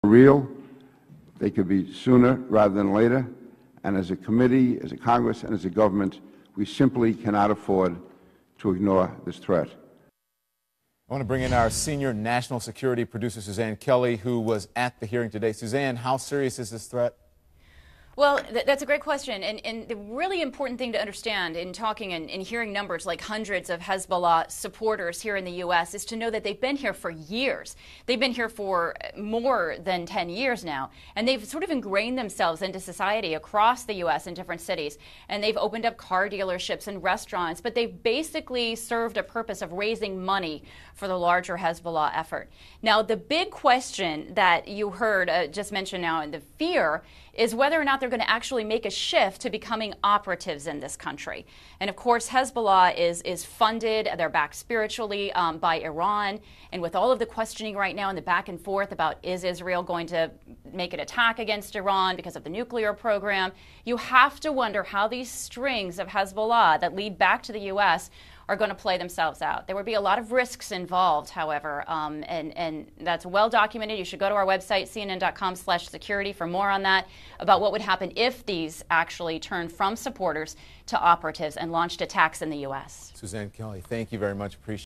real. They could be sooner rather than later. And as a committee, as a Congress, and as a government, we simply cannot afford to ignore this threat. I want to bring in our senior national security producer, Suzanne Kelly, who was at the hearing today. Suzanne, how serious is this threat? Well, that's a great question. And the really important thing to understand in talking and hearing numbers like hundreds of Hezbollah supporters here in the U.S. is to know that they've been here for years. They've been here for more than 10 years now. And they've sort of ingrained themselves into society across the U.S. in different cities. And they've opened up car dealerships and restaurants. But they've basically served a purpose of raising money for the larger Hezbollah effort. Now, the big question that you heard just mentioned now, and the fear, is whether or not they're going to actually make a shift to becoming operatives in this country. And of course, Hezbollah is funded, they're backed spiritually by Iran. And with all of the questioning right now and the back and forth about is Israel going to make an attack against Iran because of the nuclear program, you have to wonder how these strings of Hezbollah that lead back to the U.S. are going to play themselves out. There would be a lot of risks involved, however, and that's well documented. You should go to our website, cnn.com/security, for more on that, about what would happen if these actually turned from supporters to operatives and launched attacks in the U.S. Suzanne Kelly, thank you very much. Appreciate it.